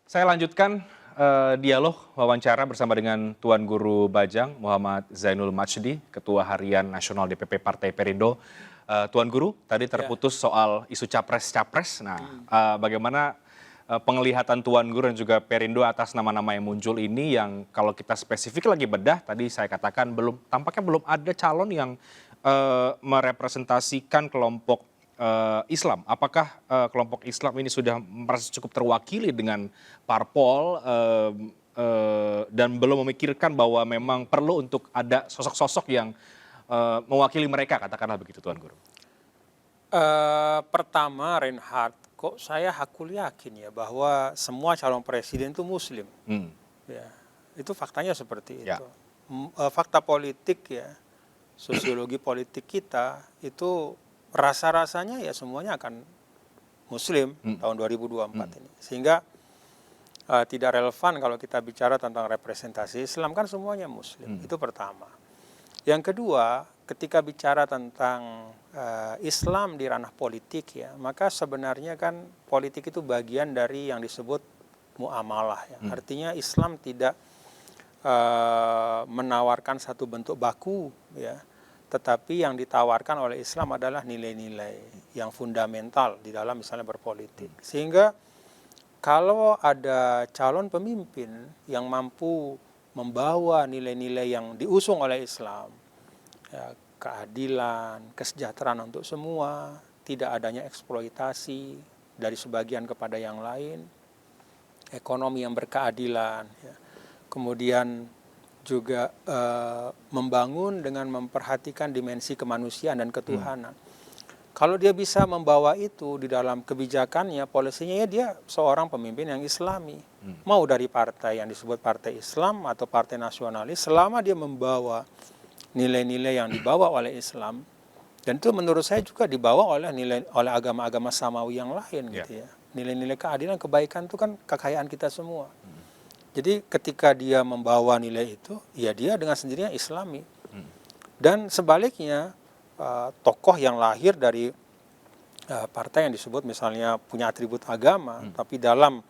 Saya lanjutkan dialog wawancara bersama dengan Tuan Guru Bajang Muhammad Zainul Majdi, Ketua Harian Nasional DPP Partai Perindo. Tuan Guru, tadi Ya, terputus soal isu capres-capres. Nah, bagaimana penglihatan Tuan Guru dan juga Perindo atas nama-nama yang muncul ini yang kalau kita spesifik lagi bedah, tadi saya katakan tampaknya belum ada calon yang merepresentasikan kelompok Islam. Apakah kelompok Islam ini sudah merasa cukup terwakili dengan parpol dan belum memikirkan bahwa memang perlu untuk ada sosok-sosok yang mewakili mereka, katakanlah begitu, Tuan Guru? pertama Reinhard, kok saya hakul yakin ya bahwa semua calon presiden itu Muslim. Hmm, Ya, itu faktanya seperti ya. itu. Fakta politik ya, sosiologi politik kita itu rasa-rasanya ya semuanya akan Muslim tahun 2024 ini. Sehingga tidak relevan kalau kita bicara tentang representasi Islam, kan semuanya Muslim. Itu pertama. Yang kedua, ketika bicara tentang Islam di ranah politik ya, maka sebenarnya kan politik itu bagian dari yang disebut muamalah ya. Artinya Islam tidak menawarkan satu bentuk baku ya, tetapi yang ditawarkan oleh Islam adalah nilai-nilai yang fundamental di dalam misalnya berpolitik. Sehingga kalau ada calon pemimpin yang mampu membawa nilai-nilai yang diusung oleh Islam, ya, keadilan, kesejahteraan untuk semua, tidak adanya eksploitasi dari sebagian kepada yang lain, ekonomi yang berkeadilan, ya. Kemudian juga membangun dengan memperhatikan dimensi kemanusiaan dan ketuhanan. Kalau dia bisa membawa itu di dalam kebijakannya, polisinya, ya dia seorang pemimpin yang Islami. Mau dari partai yang disebut partai Islam atau partai nasionalis, selama dia membawa nilai-nilai yang dibawa oleh Islam, dan itu menurut saya juga dibawa oleh agama-agama samawi yang lain gitu ya. Nilai-nilai keadilan, kebaikan itu kan kekayaan kita semua. Jadi ketika dia membawa nilai itu, ya dia dengan sendirinya Islami. Dan sebaliknya, tokoh yang lahir dari partai yang disebut misalnya punya atribut agama, tapi dalam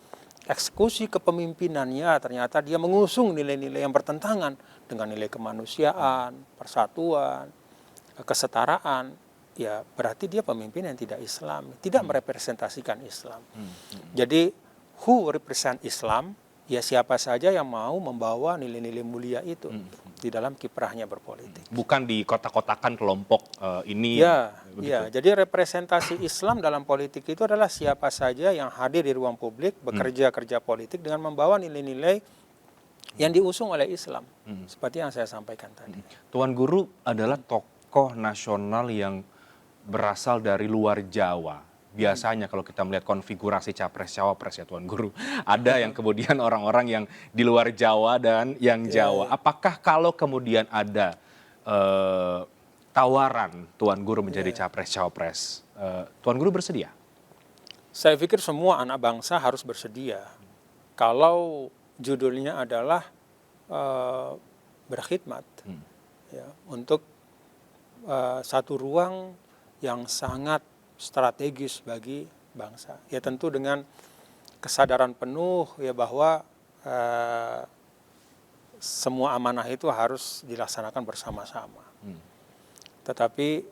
eksekusi kepemimpinannya ternyata dia mengusung nilai-nilai yang bertentangan dengan nilai kemanusiaan, persatuan, kesetaraan, ya berarti dia pemimpin yang tidak Islam, tidak merepresentasikan Islam. Jadi who represent Islam? Ya siapa saja yang mau membawa nilai-nilai mulia itu di dalam kiprahnya berpolitik. Bukan di kotak-kotakan kelompok ini. Ya, begitu. ya. Jadi representasi Islam dalam politik itu adalah siapa saja yang hadir di ruang publik, bekerja kerja politik dengan membawa nilai-nilai yang diusung oleh Islam. Seperti yang saya sampaikan tadi. Tuan Guru adalah tokoh nasional yang berasal dari luar Jawa. Biasanya kalau kita melihat konfigurasi capres-cawapres ya Tuan Guru, ada yang kemudian orang-orang yang di luar Jawa dan yang Jawa. Apakah kalau kemudian ada tawaran Tuan Guru menjadi capres-cawapres, Tuan Guru bersedia? Saya pikir semua anak bangsa harus bersedia. Kalau judulnya adalah berkhidmat ya, untuk satu ruang yang sangat strategis bagi bangsa. Ya tentu dengan kesadaran penuh ya bahwa semua amanah itu harus dilaksanakan bersama-sama. Tetapi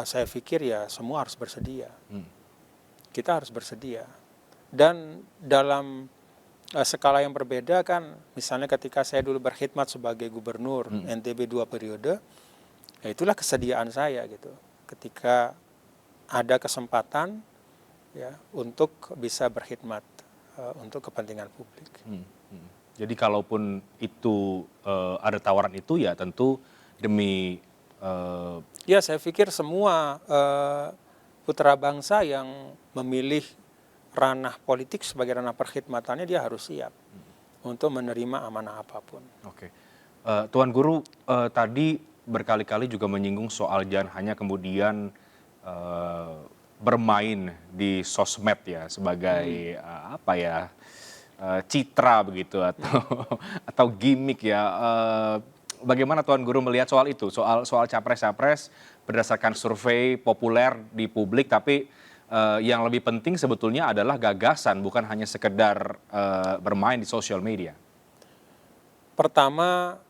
saya pikir ya semua harus bersedia. Kita harus bersedia. Dan dalam skala yang berbeda kan, misalnya ketika saya dulu berkhidmat sebagai gubernur NTB 2 periode, ya itulah kesediaan saya gitu. Ketika ada kesempatan ya untuk bisa berkhidmat untuk kepentingan publik. Jadi kalaupun itu ada tawaran itu ya tentu demi ya saya pikir semua putra bangsa yang memilih ranah politik sebagai ranah perkhidmatannya, dia harus siap untuk menerima amanah apapun. Oke. Tuan Guru tadi berkali-kali juga menyinggung soal jangan hanya kemudian bermain di sosmed ya sebagai apa ya, citra begitu atau gimmick ya. Bagaimana Tuan Guru melihat soal itu, soal capres-capres berdasarkan survei populer di publik, tapi yang lebih penting sebetulnya adalah gagasan, bukan hanya sekedar bermain di sosial media. Pertama,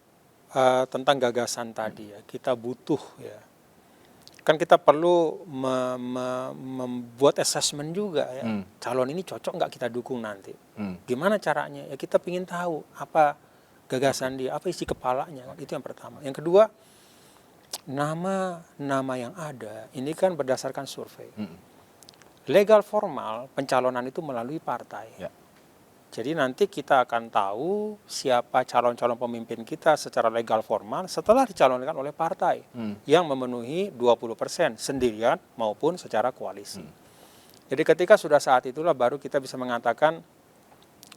tentang gagasan tadi ya, kita butuh ya. Kan kita perlu membuat assessment juga ya. Calon ini cocok nggak kita dukung nanti? Gimana caranya? Ya kita ingin tahu apa gagasan dia, apa isi kepalanya. Itu yang pertama. Yang kedua, nama yang ada ini kan berdasarkan survei. Legal formal pencalonan itu melalui partai. Ya. Jadi nanti kita akan tahu siapa calon-calon pemimpin kita secara legal formal setelah dicalonkan oleh partai yang memenuhi 20% sendirian maupun secara koalisi. Jadi ketika sudah saat itulah baru kita bisa mengatakan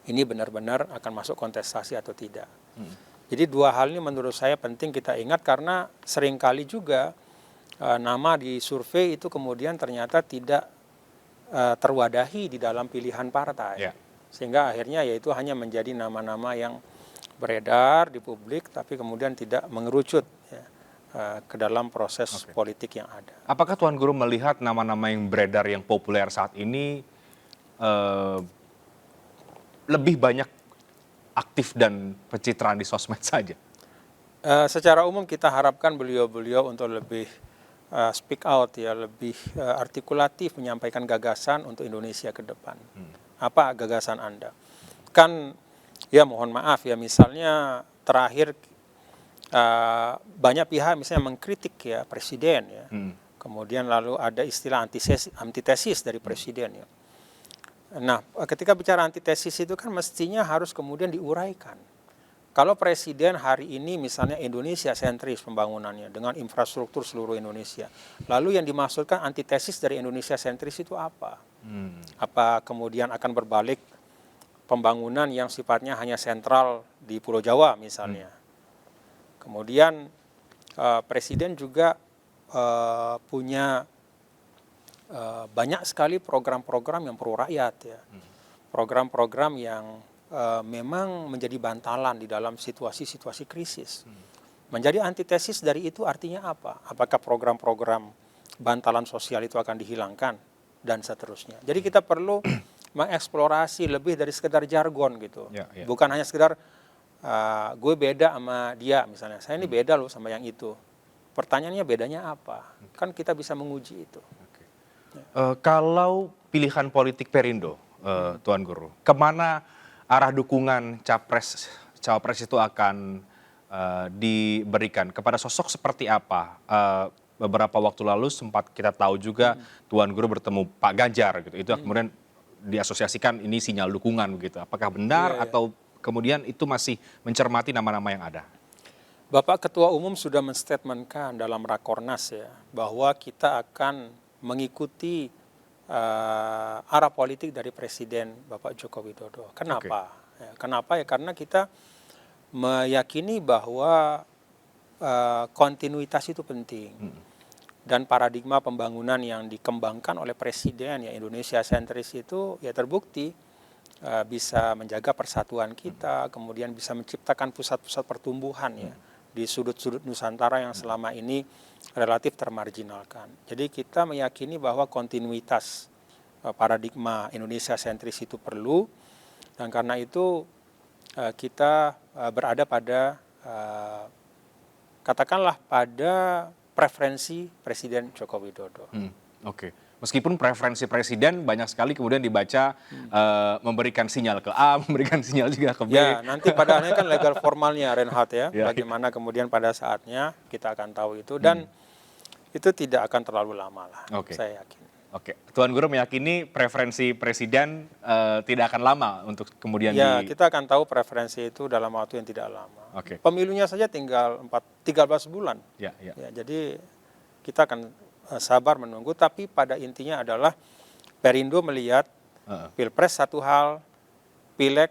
ini benar-benar akan masuk kontestasi atau tidak. Jadi dua hal ini menurut saya penting kita ingat karena seringkali juga nama di survei itu kemudian ternyata tidak terwadahi di dalam pilihan partai. Ya. Sehingga akhirnya yaitu hanya menjadi nama-nama yang beredar di publik tapi kemudian tidak mengerucut ya, ke dalam proses politik yang ada. Apakah Tuan Guru melihat nama-nama yang beredar yang populer saat ini lebih banyak aktif dan pencitraan di sosmed saja? Secara umum kita harapkan beliau-beliau untuk lebih speak out ya, lebih artikulatif menyampaikan gagasan untuk Indonesia ke depan. Apa gagasan Anda? Kan ya mohon maaf ya misalnya terakhir banyak pihak misalnya mengkritik ya presiden ya. Kemudian lalu ada istilah antitesis dari presiden ya. Nah, ketika bicara antitesis itu kan mestinya harus kemudian diuraikan. Kalau presiden hari ini misalnya Indonesia sentris pembangunannya dengan infrastruktur seluruh Indonesia. Lalu yang dimaksudkan antitesis dari Indonesia sentris itu apa? Apa kemudian akan berbalik pembangunan yang sifatnya hanya sentral di Pulau Jawa misalnya. Kemudian presiden juga punya banyak sekali program-program yang pro rakyat ya. Program-program yang memang menjadi bantalan di dalam situasi-situasi krisis. Menjadi antitesis dari itu artinya apa? Apakah program-program bantalan sosial itu akan dihilangkan dan seterusnya. Jadi kita perlu mengeksplorasi lebih dari sekedar jargon gitu. Bukan hanya sekedar gue beda sama dia misalnya. Saya ini beda loh sama yang itu. Pertanyaannya bedanya apa? Kan kita bisa menguji itu. Kalau pilihan politik Perindo, Tuan Guru, kemana arah dukungan cawapres itu akan diberikan kepada sosok seperti apa? Beberapa waktu lalu sempat kita tahu juga Tuan Guru bertemu Pak Ganjar gitu. Itu kemudian diasosiasikan ini sinyal dukungan begitu. Apakah benar atau kemudian itu masih mencermati nama-nama yang ada? Bapak Ketua Umum sudah menstatementkan dalam Rakornas ya bahwa kita akan mengikuti arah politik dari Presiden Bapak Joko Widodo. Kenapa? Ya, kenapa ya? Karena kita meyakini bahwa kontinuitas itu penting. Dan paradigma pembangunan yang dikembangkan oleh Presiden ya Indonesia sentris itu ya terbukti bisa menjaga persatuan kita, kemudian bisa menciptakan pusat-pusat pertumbuhan ya di sudut-sudut Nusantara yang selama ini relatif termarginalkan. Jadi kita meyakini bahwa kontinuitas paradigma Indonesia sentris itu perlu, dan karena itu kita berada pada katakanlah pada preferensi Presiden Joko Widodo. Meskipun preferensi presiden banyak sekali kemudian dibaca memberikan sinyal ke A, memberikan sinyal juga ke B. Ya, nanti pada akhirnya kan legal formalnya Reinhardt ya, bagaimana kemudian pada saatnya kita akan tahu itu dan itu tidak akan terlalu lama lah, saya yakin. Tuan Guru meyakini preferensi presiden tidak akan lama untuk kemudian kita akan tahu preferensi itu dalam waktu yang tidak lama. Pemilunya saja tinggal 13 bulan. Ya, jadi kita akan sabar menunggu, tapi pada intinya adalah Perindo melihat Pilpres satu hal, Pileg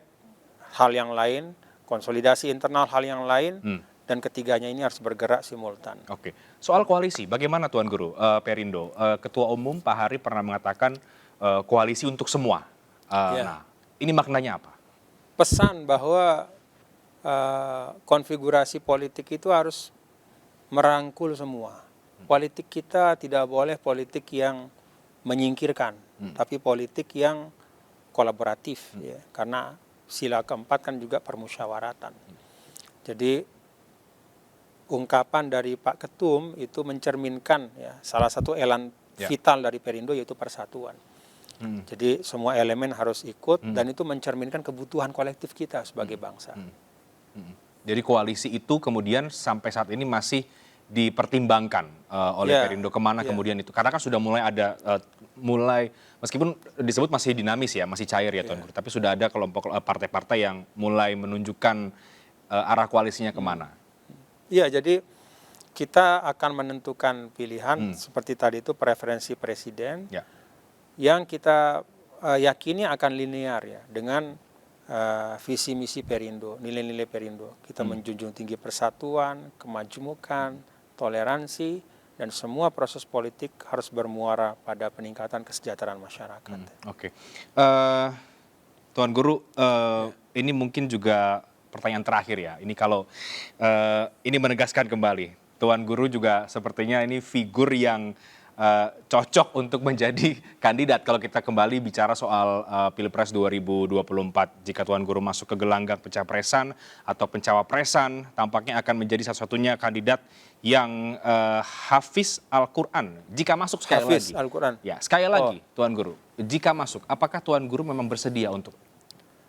hal yang lain, konsolidasi internal hal yang lain, dan ketiganya ini harus bergerak simultan. Soal koalisi, bagaimana Tuan Guru, Perindo? Ketua Umum Pak Hari pernah mengatakan koalisi untuk semua. Nah, ini maknanya apa? Pesan bahwa konfigurasi politik itu harus merangkul semua. Politik kita tidak boleh politik yang menyingkirkan, tapi politik yang kolaboratif, ya, karena sila keempat kan juga permusyawaratan. Jadi ungkapan dari Pak Ketum itu mencerminkan, ya, salah satu elan vital dari Perindo yaitu persatuan. Jadi semua elemen harus ikut dan itu mencerminkan kebutuhan kolektif kita sebagai bangsa. Jadi koalisi itu kemudian sampai saat ini masih dipertimbangkan oleh Perindo kemana kemudian itu, karena kan sudah mulai ada meskipun disebut masih dinamis ya, masih cair ya Tuan Guru, tapi sudah ada kelompok partai-partai yang mulai menunjukkan arah koalisinya kemana. Iya, jadi kita akan menentukan pilihan seperti tadi itu preferensi presiden yang kita yakini akan linear ya dengan visi misi Perindo, nilai-nilai Perindo. Kita menjunjung tinggi persatuan, kemajmukan, toleransi, dan semua proses politik harus bermuara pada peningkatan kesejahteraan masyarakat. Oke. Tuan Guru, ini mungkin juga pertanyaan terakhir ya. Ini kalau ini menegaskan kembali, Tuan Guru juga sepertinya ini figur yang cocok untuk menjadi kandidat kalau kita kembali bicara soal Pilpres 2024. Jika Tuan Guru masuk ke gelanggang pencapresan atau pencawapresan, tampaknya akan menjadi satu-satunya kandidat yang hafiz Al-Quran. Jika masuk sekali Hafiz lagi. Al-Quran. Ya, sekali lagi Tuan Guru, jika masuk, apakah Tuan Guru memang bersedia untuk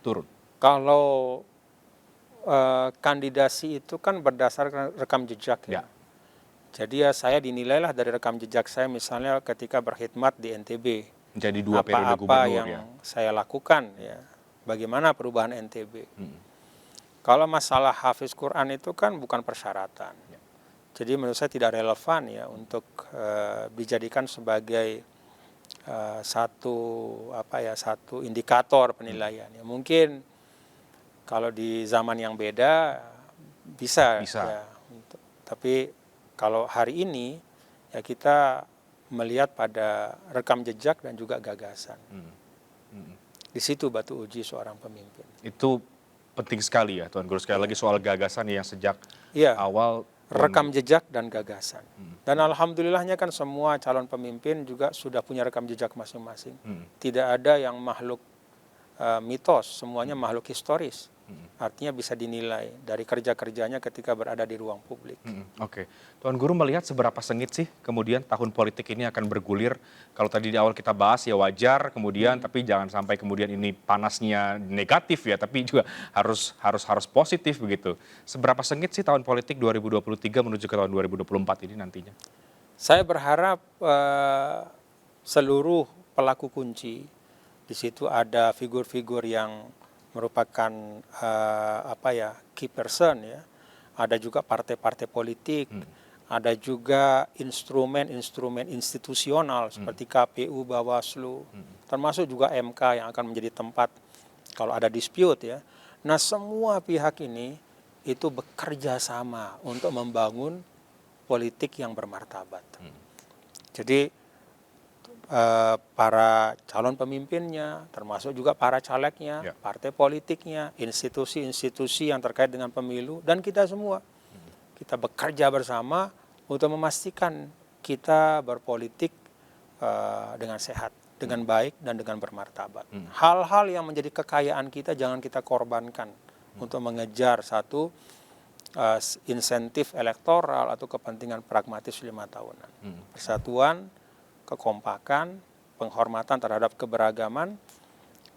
turun? Kalau kandidasi itu kan berdasarkan rekam jejak ya. Jadi ya saya dinilailah dari rekam jejak saya misalnya ketika berkhidmat di NTB. Menjadi 2 periode gubernur apa yang saya lakukan ya. Bagaimana perubahan NTB. Kalau masalah hafiz Quran itu kan bukan persyaratan. Jadi menurut saya tidak relevan ya untuk dijadikan sebagai satu indikator penilaian. Ya, mungkin kalau di zaman yang beda bisa. Ya, tapi kalau hari ini ya kita melihat pada rekam jejak dan juga gagasan. Di situ batu uji seorang pemimpin. Itu penting sekali ya Tuan Guru. Sekali lagi soal gagasan yang sejak awal. Rekam jejak dan gagasan. Dan alhamdulillahnya kan semua calon pemimpin juga sudah punya rekam jejak masing-masing. Tidak ada yang makhluk mitos, semuanya makhluk historis. Artinya bisa dinilai dari kerja-kerjanya ketika berada di ruang publik. Oke. Tuan Guru melihat seberapa sengit sih kemudian tahun politik ini akan bergulir? Kalau tadi di awal kita bahas ya wajar kemudian, tapi jangan sampai kemudian ini panasnya negatif ya, tapi juga harus positif begitu. Seberapa sengit sih tahun politik 2023 menuju ke tahun 2024 ini nantinya? Saya berharap seluruh pelaku kunci di situ ada figur-figur yang merupakan key person ya. Ada juga partai-partai politik, ada juga instrumen-instrumen institusional seperti KPU, Bawaslu, termasuk juga MK yang akan menjadi tempat kalau ada dispute ya. Nah, semua pihak ini itu bekerja sama untuk membangun politik yang bermartabat. Jadi para calon pemimpinnya, termasuk juga para calegnya, partai politiknya, institusi-institusi yang terkait dengan pemilu, dan kita semua. Kita bekerja bersama untuk memastikan kita berpolitik dengan sehat, dengan baik, dan dengan bermartabat. Hal-hal yang menjadi kekayaan kita jangan kita korbankan untuk mengejar satu insentif elektoral atau kepentingan pragmatis 5 tahunan. Persatuan, kekompakan, penghormatan terhadap keberagaman,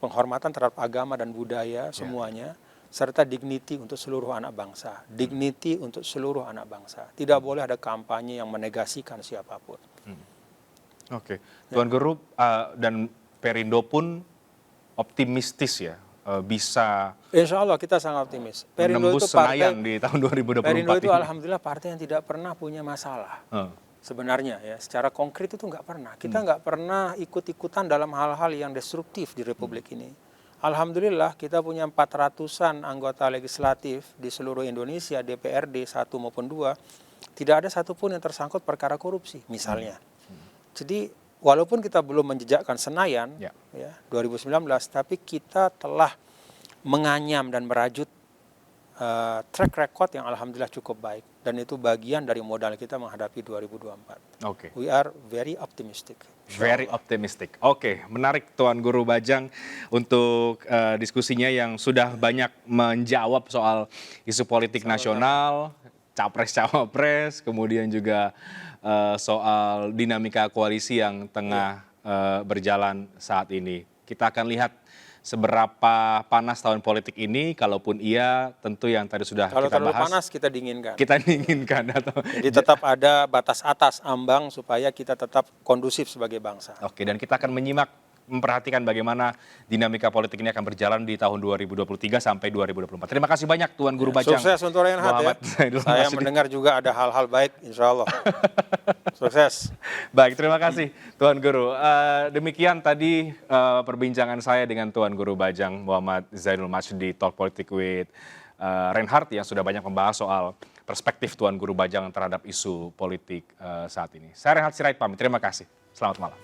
penghormatan terhadap agama dan budaya semuanya, serta dignity untuk seluruh anak bangsa. Dignity untuk seluruh anak bangsa. Tidak boleh ada kampanye yang menegasikan siapapun. Oke. Tuan Guru dan Perindo pun optimistis ya, bisa Insya Allah kita sangat optimis. Perindo itu Senayan di tahun 2024 Perindo itu ini. alhamdulillah partai yang tidak pernah punya masalah. Sebenarnya ya, secara konkret itu nggak pernah. Kita nggak pernah ikut-ikutan dalam hal-hal yang destruktif di Republik ini. Alhamdulillah kita punya 400-an anggota legislatif di seluruh Indonesia, DPRD 1 maupun 2, tidak ada satupun yang tersangkut perkara korupsi misalnya. Jadi walaupun kita belum menjejakkan Senayan ya 2019, tapi kita telah menganyam dan merajut track record yang alhamdulillah cukup baik. dan itu bagian dari modal kita menghadapi 2024. Oke. We are very optimistic. Very optimistic. Oke, menarik Tuan Guru Bajang untuk diskusinya yang sudah banyak menjawab soal isu politik nasional, capres-cawapres, kemudian juga soal dinamika koalisi yang tengah berjalan saat ini. Kita akan lihat seberapa panas tahun politik ini, kalaupun iya tentu yang tadi sudah Kalau kita terlalu bahas. panas kita dinginkan. Kita inginkan atau Jadi tetap ada batas atas ambang supaya kita tetap kondusif sebagai bangsa. Oke, dan kita akan memperhatikan bagaimana dinamika politik ini akan berjalan di tahun 2023 sampai 2024. Terima kasih banyak Tuan Guru Bajang. Sukses untuk Reinhardt ya. Muhammad Zainul Saya Masdi. mendengar juga ada hal-hal baik, insya Allah. Sukses. Baik, terima kasih Tuan Guru. Demikian tadi perbincangan saya dengan Tuan Guru Bajang Muhammad Zainul Masdi, Talk Politik with Reinhardt, yang sudah banyak membahas soal perspektif Tuan Guru Bajang terhadap isu politik saat ini. Saya Reinhardt Sirait pamit, terima kasih. Selamat malam.